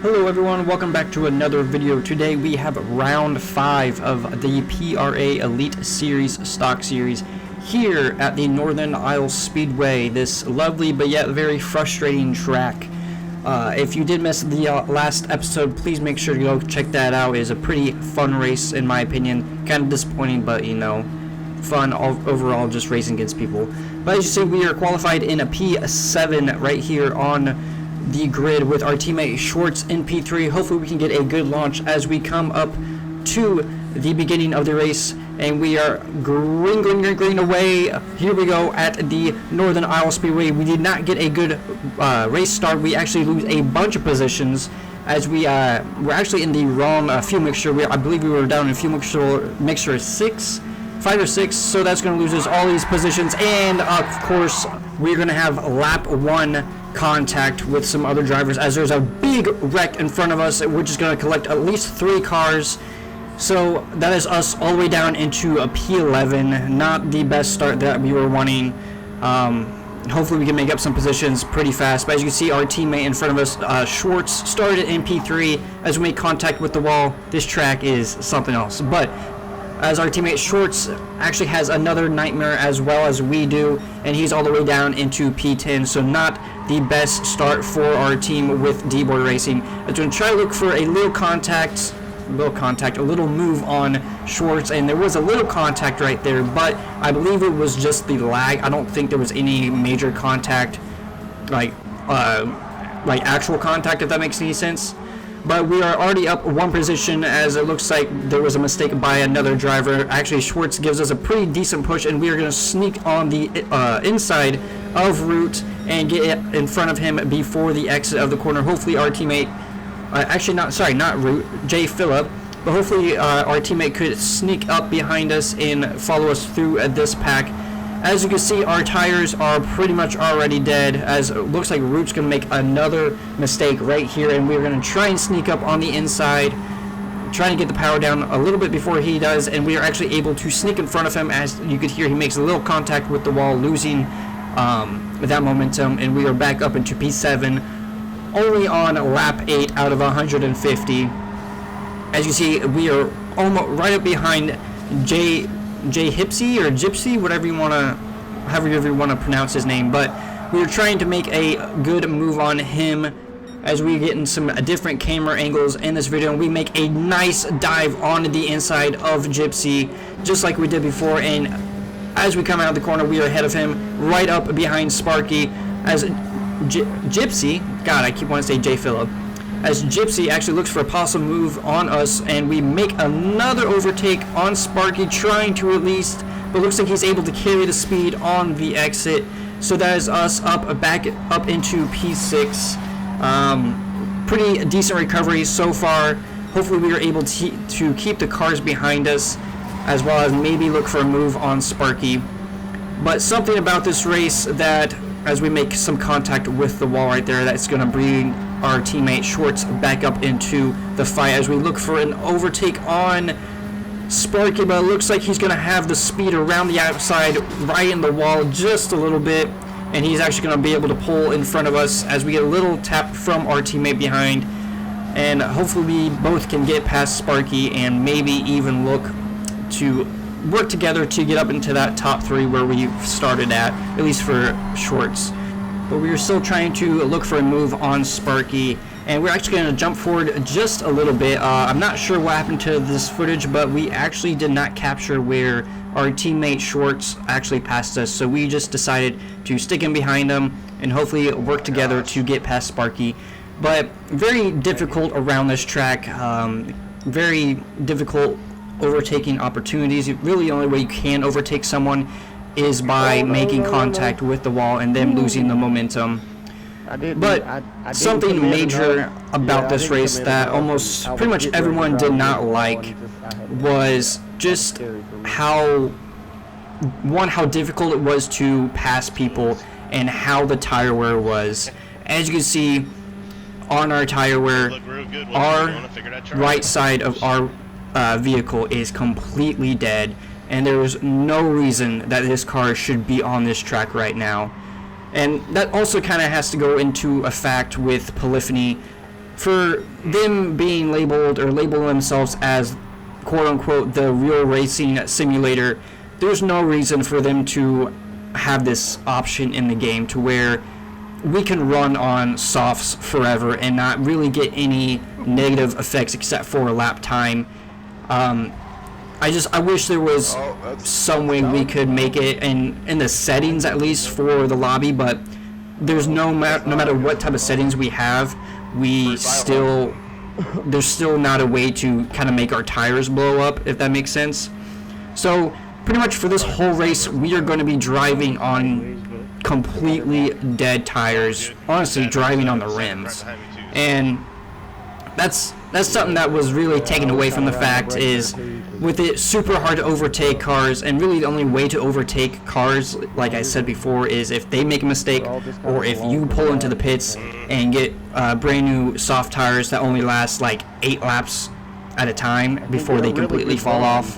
Hello everyone, welcome back to another video. Today we have round 5 of the PRA Elite Series Stock Series here at the Northern Isles Speedway, this lovely but yet very frustrating track. If you did miss the last episode, please make sure to go check that out. It is a pretty fun race in my opinion, kind of disappointing, but you know, fun overall, just racing against people. But as you see, we are qualified in a P7 right here on the grid with our teammate Schwartz in P3. Hopefully we can get a good launch as we come up to the beginning of the race, and we are green away. Here we go at the Northern Isles Speedway. We did not get a good race start. We actually lose a bunch of positions as we're actually in the wrong fuel mixture. I believe we were down in fuel mixture 5 or 6, so that's going to lose us all these positions, and of course we're going to have lap 1 contact with some other drivers as there's a big wreck in front of us, which is going to collect at least 3 cars. So that is us all the way down into a P11. Not the best start that we were wanting. Hopefully we can make up some positions pretty fast, but as you can see, our teammate in front of us, Schwartz, started in P3. As we make contact with the wall, this track is something else. But as our teammate Schwartz actually has another nightmare as well as we do, and he's all the way down into P10, so not the best start for our team with D-board racing. I'm going to try to look for a little contact, a little move on Schwartz, and there was a little contact right there, but I believe it was just the lag. I don't think there was any major contact, like actual contact, if that makes any sense. But we are already up 1 position, as it looks like there was a mistake by another driver. Actually, Schwartz gives us a pretty decent push, and we are going to sneak on the inside of Root and get in front of him before the exit of the corner. Hopefully our teammate, not Root, J. Phillip, but hopefully our teammate could sneak up behind us and follow us through this pack. As you can see, our tires are pretty much already dead, as it looks like Root's going to make another mistake right here, and we're going to try and sneak up on the inside, trying to get the power down a little bit before he does, and we are actually able to sneak in front of him. As you could hear, he makes a little contact with the wall, losing that momentum, and we are back up into P7, only on lap 8 out of 150. As you see, we are almost right up behind J Hipsy or Gypsy, however you want to pronounce his name, but we're trying to make a good move on him as we get in some different camera angles in this video, and we make a nice dive on the inside of Gypsy, just like we did before. And as we come out of the corner, we are ahead of him, right up behind Sparky, as Gypsy, God, I keep wanting to say J Phillip, as Gypsy actually looks for a possible move on us, and we make another overtake on Sparky, trying to at least, but looks like he's able to carry the speed on the exit. So that is us back up into P6. Pretty decent recovery so far. Hopefully we are able to keep the cars behind us, as well as maybe look for a move on Sparky. But something about this race that, as we make some contact with the wall right there, that's going to bring our teammate Schwartz back up into the fight as we look for an overtake on Sparky, but it looks like he's going to have the speed around the outside, right in the wall just a little bit, and he's actually going to be able to pull in front of us as we get a little tap from our teammate behind, and hopefully we both can get past Sparky and maybe even look to work together to get up into that top 3 where we started at least for Schwartz. But we are still trying to look for a move on Sparky, and we're actually going to jump forward just a little bit. I'm not sure what happened to this footage, but we actually did not capture where our teammate Schwartz actually passed us, so we just decided to stick in behind him and hopefully work together to get past Sparky. But very difficult around this track, very difficult overtaking opportunities. Really, the only way you can overtake someone is by making contact with the wall and then losing the momentum. But something major about this race that almost pretty much everyone did not like was just how difficult it was to pass people and how the tire wear was. As you can see on our tire wear, our right side of our vehicle is completely dead, and there is no reason that this car should be on this track right now. And that also kind of has to go into a fact with Polyphony for them being labeled or labeling themselves as quote-unquote the real racing simulator, there's no reason for them to have this option in the game to where we can run on softs forever and not really get any negative effects except for lap time. I wish there was some way we could make it in the settings at least for the lobby, but there's no matter what type of settings we have, there's still not a way to kind of make our tires blow up, if that makes sense. So pretty much for this whole race, we are going to be driving on completely dead tires, honestly driving on the rims, and that's something that was really taken away from the fact is with it super hard to overtake cars, and really the only way to overtake cars, like I said before, is if they make a mistake or if you pull into the pits and get brand new soft tires that only last like 8 laps at a time before they completely fall off.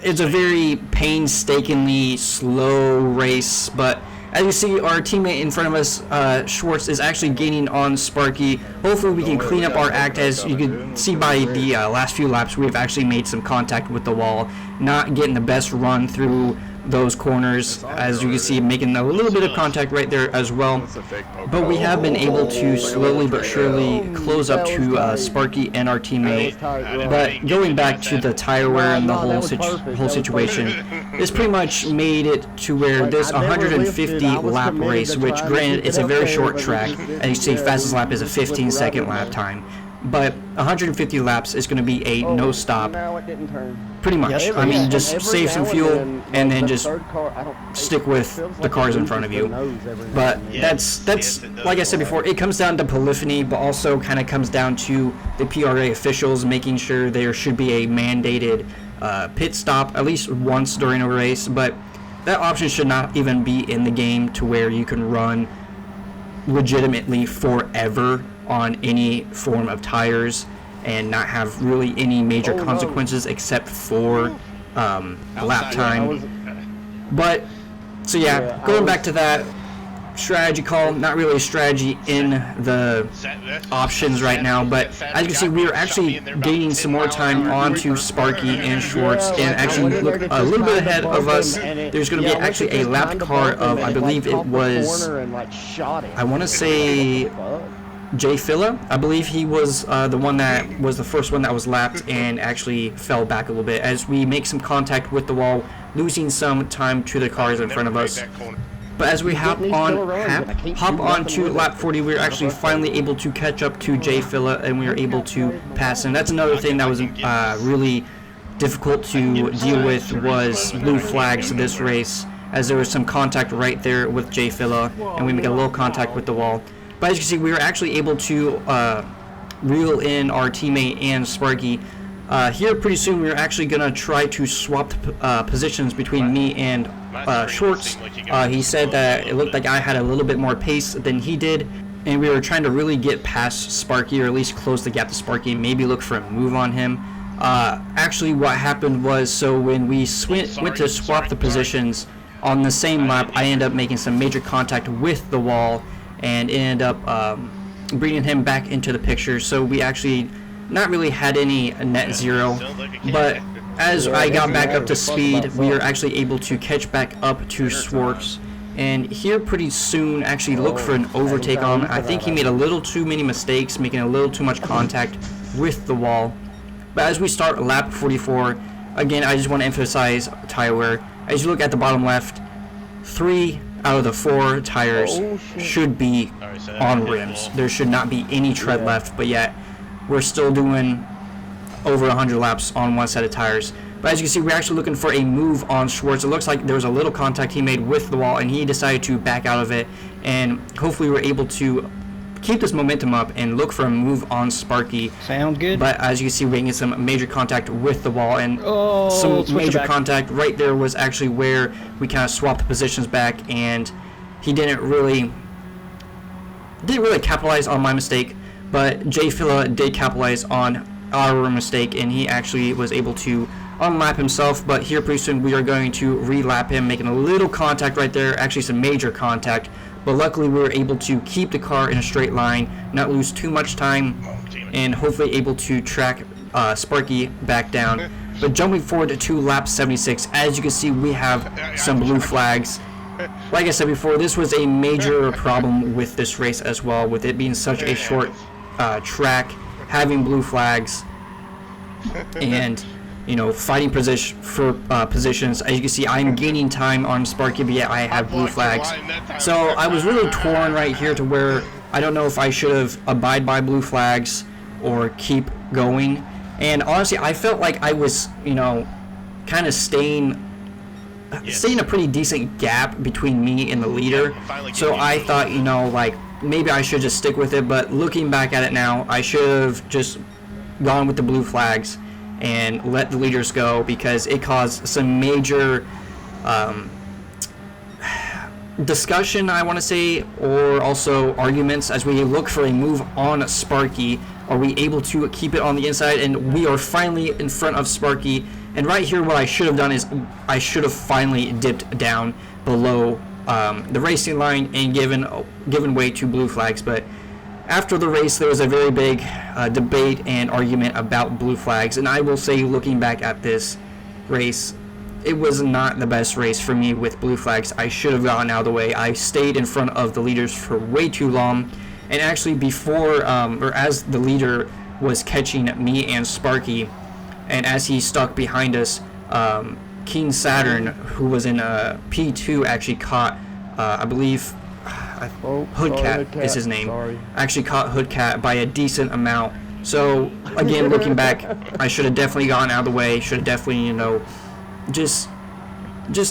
It's a very painstakingly slow race, but as you see, our teammate in front of us, Schwartz, is actually gaining on Sparky. Hopefully we can clean up our act. As you can see by the last few laps, we've actually made some contact with the wall, not getting the best run through those corners, as you can see, making a little bit of contact right there as well. But we have been able to slowly but surely close up to Sparky and our teammate. But going back to the tire wear and the whole situation, it's pretty much made it to where this 150 lap race, which granted it's a very short track, and you see fastest lap is a 15-second lap time, but 150 laps is going to be a no stop, pretty much. I mean, just save some fuel and then just stick with the cars in front of you. But that's like I said before, it comes down to polyphony, but also kind of comes down to the PRA officials making sure there should be a mandated pit stop at least once during a race. But that option should not even be in the game to where you can run legitimately forever on any form of tires and not have really any major consequences except for lap time. But so yeah, going back to that strategy call, not really a strategy in the options right now, but as you can see, we are actually gaining some more time onto Sparky and Schwartz, and actually look a little bit ahead of us. There's going to be actually a lapped car of, I believe it was, I want to say Jay Filla. I believe he was the one that was the first one that was lapped and actually fell back a little bit as we make some contact with the wall, losing some time to the cars in front of us. But as we hop on to lap 40, we're actually finally able to catch up to Jay Filla, and we are able to pass him. That's another thing that was really difficult to deal with, was blue flags this race, as there was some contact right there with Jay Filla, and we make a little contact with the wall. But as you can see, we were actually able to reel in our teammate and Sparky. Here pretty soon we're actually going to try to swap positions between me and Schwartz. He said that it looked like I had a little bit more pace than he did, and we were trying to really get past Sparky, or at least close the gap to Sparky, and maybe look for a move on him. Actually what happened was, so when we went to swap the positions on the same lap, I ended up making some major contact with the wall and ended up bringing him back into the picture. So we actually not really had any net zero, but as I got back up to speed, we were actually able to catch back up to Schwartz, and here pretty soon actually look for an overtake on him. I think he made a little too many mistakes, making a little too much contact with the wall. But as we start lap 44, again, I just want to emphasize tire wear. As you look at the bottom left, 3 out of the 4 tires should be on rims. There should not be any tread left, but yet we're still doing over 100 laps on one set of tires. But as you can see, we're actually looking for a move on Schwartz. It looks like there was a little contact he made with the wall, and he decided to back out of it, and hopefully we're able to keep this momentum up and look for a move on Sparky. Sound good. But as you can see, we're getting some major contact with the wall, and some major contact right there was actually where we kind of swapped the positions back, and he didn't really capitalize on my mistake, but Jay Filla did capitalize on our mistake, and he actually was able to unlap himself. But here pretty soon we are going to relap him, making a little contact right there, actually some major contact, but luckily we were able to keep the car in a straight line, not lose too much time, and hopefully able to track Sparky back down. But jumping forward to lap 76, as you can see, we have some blue flags. Like I said before, this was a major problem with this race as well, with it being such a short track, having blue flags, and fighting positions. As you can see, I'm gaining time on Sparky, but yet I have blue flags. So I was really torn right here to where I don't know if I should have abide by blue flags or keep going. And honestly, I felt like I was, kind of staying a pretty decent gap between me and the leader. So I thought, like maybe I should just stick with it. But looking back at it now, I should have just gone with the blue flags and let the leaders go, because it caused some major discussion, I want to say, or also arguments as we look for a move on Sparky. Are we able to keep it on the inside? And we are finally in front of Sparky. And right here, what I should have done is I should have finally dipped down below the racing line and given way to blue flags. But after the race, there was a very big debate and argument about blue flags. And I will say, looking back at this race, it was not the best race for me with blue flags. I should have gotten out of the way. I stayed in front of the leaders for way too long. And actually, before, or as the leader was catching me and Sparky, and as he stuck behind us, King Saturn, who was in P2, actually caught, I believe, Hoodcat is his name. Actually caught Hoodcat by a decent amount. So again, looking back, I should have definitely gotten out of the way. Should have definitely, just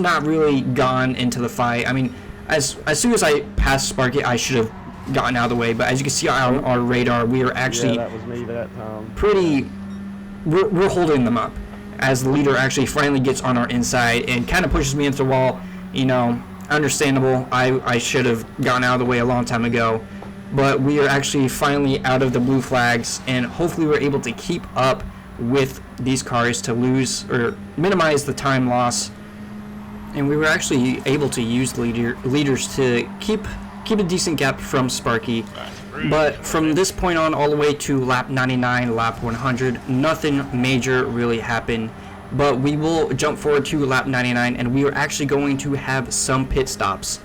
not really gone into the fight. I mean, as soon as I passed Sparky, I should have gotten out of the way. But as you can see on our radar, we are actually that was me that time. We're holding them up as the leader actually finally gets on our inside and kind of pushes me into the wall. Understandable. I should have gotten out of the way a long time ago. But we are actually finally out of the blue flags, and hopefully we're able to keep up with these cars to lose or minimize the time loss. And we were actually able to use the leaders to keep a decent gap from Sparky. But from this point on all the way to lap 99, lap 100, nothing major really happened. But we will jump forward to lap 99, and we are actually going to have some pit stops.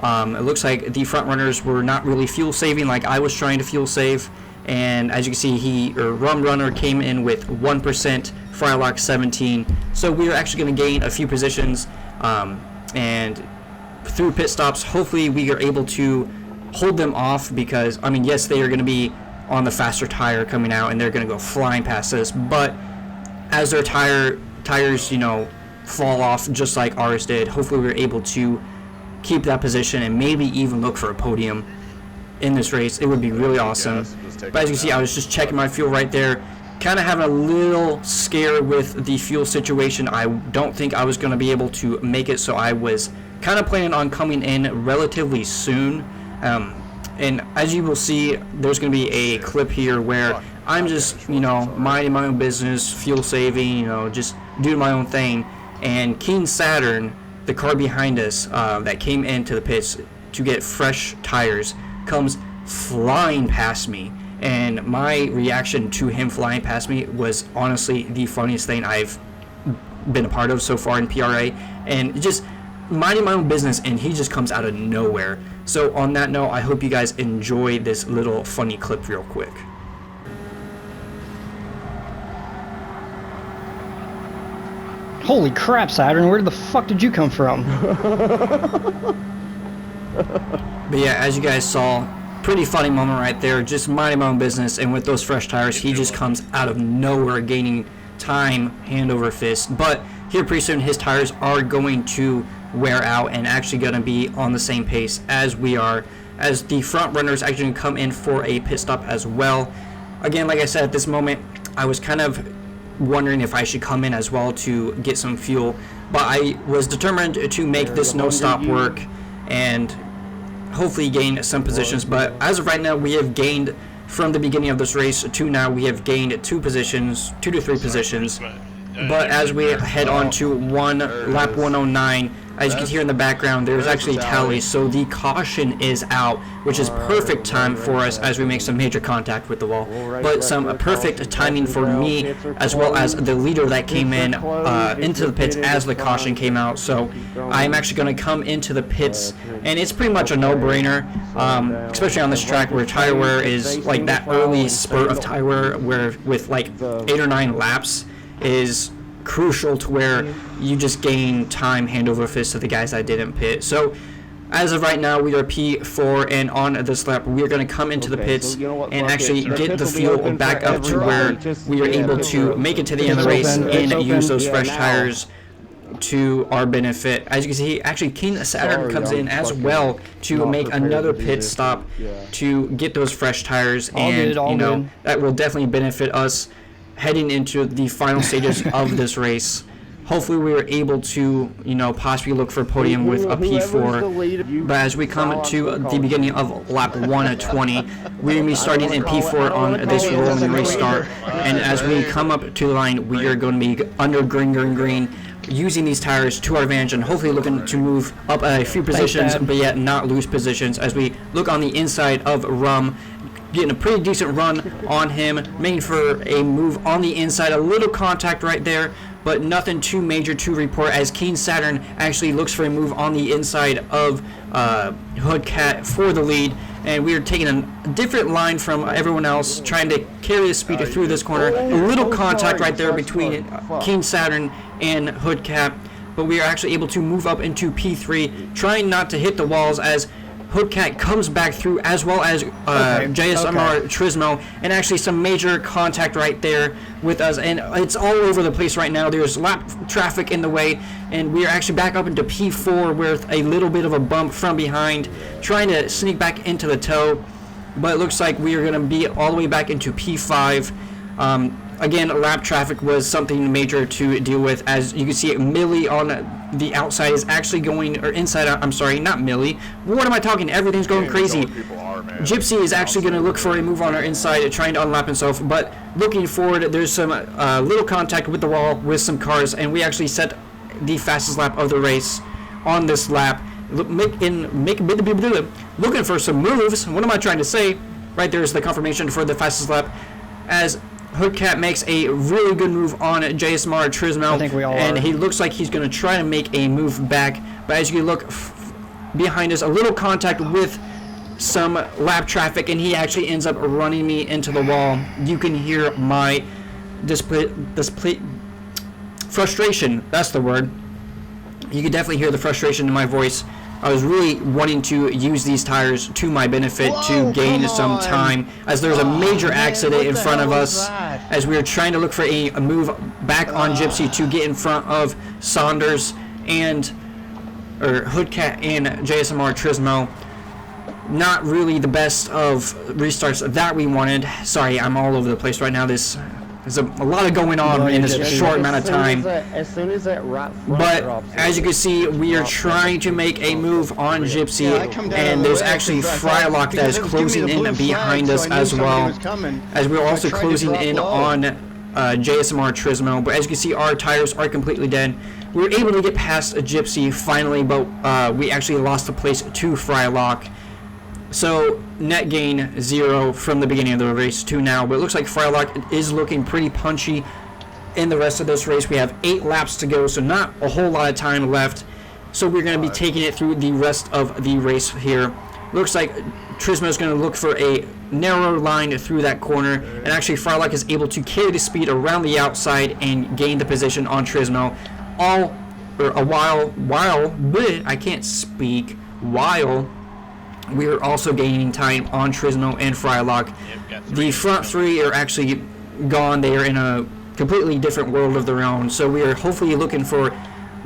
It looks like the front runners were not really fuel saving like I was trying to fuel save. And as you can see, Rum Runner came in with 1%, Frylock 17. So we are actually going to gain a few positions. And through pit stops, hopefully we are able to hold them off, because I mean, yes, they are going to be on the faster tire coming out and they're going to go flying past us, but as their tires fall off just like ours did, hopefully we're able to keep that position and maybe even look for a podium in this race. It would be really awesome. But as you can see, I was just checking my fuel right there, kind of having a little scare with the fuel situation. I don't think I was going to be able to make it, so I was kind of planning on coming in relatively soon. And as you will see, there's going to be a clip here where I'm just, minding my own business, fuel saving, just doing my own thing. And King Saturn, the car behind us that came into the pits to get fresh tires, comes flying past me. And my reaction to him flying past me was honestly the funniest thing I've been a part of so far in PRA. And just minding my own business, and he just comes out of nowhere. So on that note, I hope you guys enjoy this little funny clip real quick. Holy crap, Saturn, where the fuck did you come from? But yeah, as you guys saw, pretty funny moment right there, just minding my own business, and with those fresh tires, he just comes out of nowhere, gaining time hand over fist. But here pretty soon, his tires are going to wear out and actually going to be on the same pace as we are, as the front runners actually going to come in for a pit stop as well. Again, like I said, at this moment, I was kind of wondering if I should come in as well to get some fuel, but I was determined to make this no stop work and hopefully gain some positions. But as of right now, we have gained from the beginning of this race to now, we have gained 2 to 3 positions. But as we head on to lap 109, As you can hear in the background, there's actually a tally, so the caution is out, which is perfect time for us as we make some major contact with the wall. But some perfect timing for me, as well as the leader that came in into the pits as the caution came out. So I'm actually going to come into the pits, and it's pretty much a no-brainer, especially on this track where tire wear is like that early spurt of tire wear, where with like 8 or 9 laps is crucial to where you just gain time hand over fist to the guys that didn't pit. So as of right now, we are P4, and on this lap we are going to come into the pits and actually get the fuel back up to where we are able to make it to the end of the race and use those fresh tires to our benefit. As you can see, actually King Saturn comes in as well to make another pit stop to get those fresh tires, and you know that will definitely benefit us heading into the final stages of this race. Hopefully we are able to, you know, possibly look for a podium with a P4. But as we come to the beginning of lap 120, we're going to be starting in P4 on this rolling race start. And as we come up to the line, we are going to be under green, using these tires to our advantage and hopefully looking to move up a few positions, but yet not lose positions as we look on the inside of Rum, getting a pretty decent run on him, making for a move on the inside, a little contact right there, but nothing too major to report as Keen Saturn actually looks for a move on the inside of Hoodcat for the lead, and we are taking a different line from everyone else, trying to carry the speed through this corner. A little contact right there between Keen Saturn and Hoodcat, but we are actually able to move up into P3, trying not to hit the walls as Hoodcat comes back through, as well as JSMR Trismo, and actually some major contact right there with us, and it's all over the place right now. There's lap traffic in the way, and we are actually back up into P4 with a little bit of a bump from behind, trying to sneak back into the toe, but it looks like we are going to be all the way back into P5. Again, lap traffic was something major to deal with. As you can see, Millie on the outside is actually going, or inside out, I'm sorry, not Millie. What am I talking? Everything's going crazy. Gypsy is actually going to look for a move on our inside, trying to unlap himself, but looking forward, there's some little contact with the wall with some cars, and we actually set the fastest lap of the race on this lap. Looking for some moves. What am I trying to say? Right there's the confirmation for the fastest lap, as Hoodcat makes a really good move on JSMR Trismo, and he looks like he's going to try to make a move back, but as you look behind us, a little contact with some lap traffic, and he actually ends up running me into the wall. You can hear my frustration, that's the word. You can definitely hear the frustration in my voice. I was really wanting to use these tires to my benefit to gain some time, as there's a major accident in front of us as we are trying to look for a move back on Gypsy to get in front of Saunders and Hoodcat and JSMR Trismo. Not really the best of restarts that we wanted. Sorry, I'm all over the place right now. There's a lot of going on in this short amount of time. But as you can see, we are trying to make a move on Gypsy, and there's actually Frylock that is closing in behind us as well, as we're also closing in on JSMR Trismo. But as you can see, our tires are completely dead. We were able to get past Gypsy finally, but we actually lost the place to Frylock. So net gain 0 from the beginning of the race to now, but it looks like Frylock is looking pretty punchy in the rest of this race. We have 8 laps to go, so not a whole lot of time left. So we're going to be taking it through the rest of the race here. Looks like Trismo is going to look for a narrow line through that corner, and actually Frylock is able to carry the speed around the outside and gain the position on Trismo. While we are also gaining time on Trismo and Frylock. The front 3 are actually gone. They are in a completely different world of their own. So we are hopefully looking for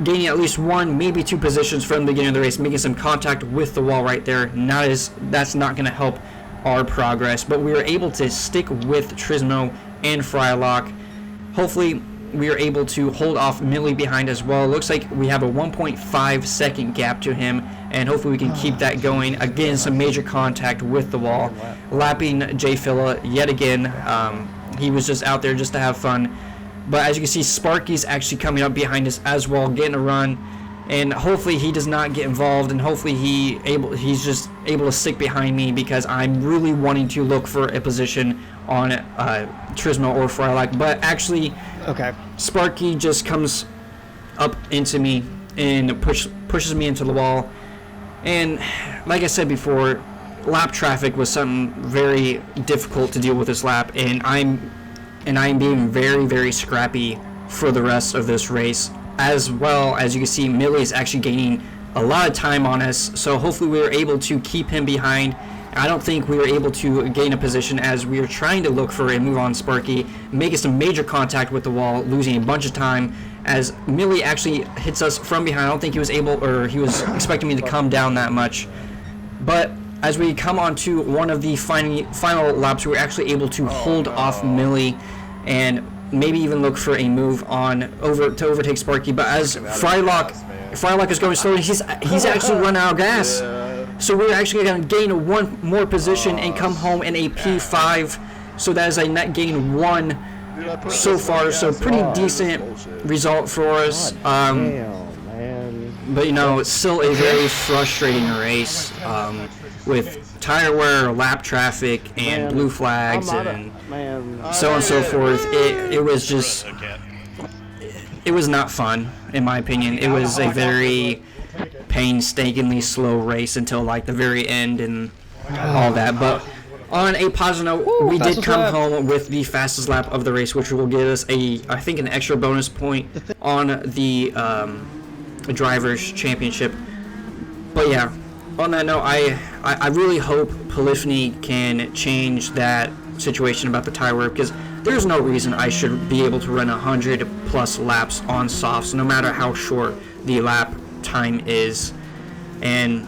gaining at least 1, maybe 2 positions from the beginning of the race, making some contact with the wall right there. That's not going to help our progress, but we are able to stick with Trismo and Frylock. Hopefully we are able to hold off Millie behind as well. Looks like we have a 1.5 second gap to him, and hopefully we can keep that going. Again, some major contact with the wall. Lapping J Phila yet again. He was just out there just to have fun. But as you can see, Sparky's actually coming up behind us as well, getting a run. and hopefully he does not get involved, and hopefully he's just able to stick behind me, because I'm really wanting to look for a position on Turismo or Frylock. But actually, Okay. Sparky just comes up into me and pushes me into the wall. And like I said before, lap traffic was something very difficult to deal with this lap, and I'm being very, very scrappy for the rest of this race. As well, as you can see, Millie is actually gaining a lot of time on us, so hopefully we were able to keep him behind. I don't think we were able to gain a position, as we were trying to look for a move on Sparky, making some major contact with the wall, losing a bunch of time, as Millie actually hits us from behind. I don't think he was able, or he was expecting me to come down that much. But as we come on to one of the final laps, we were actually able to hold off Millie and maybe even look for a move on to overtake Sparky. But as Frylock is going slow, he's actually run out of gas. So we're actually going to gain one more position and come home in a P5. So that is a net gain 1 so far. So pretty decent result for us. But you know, it's still a very frustrating race with tire wear, lap traffic, and blue flags, and so on and so forth. It was just, it was not fun, in my opinion. It was a very painstakingly slow race until like the very end and all that. But on a positive note, we did come home with the fastest lap of the race, which will give us I think an extra bonus point on the Drivers' Championship. But yeah, on that note, I really hope Polyphony can change that situation about the tire wear, because there's no reason I should be able to run 100+ laps on softs, no matter how short the lap time is. And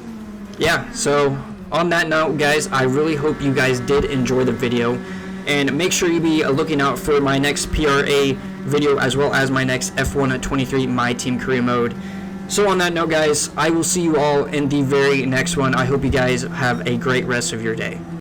yeah, so on that note, guys, I really hope you guys did enjoy the video, and make sure you be looking out for my next PRA video, as well as my next F1 23 My Team Career Mode. So on that note, guys, I will see you all in the very next one. I hope you guys have a great rest of your day.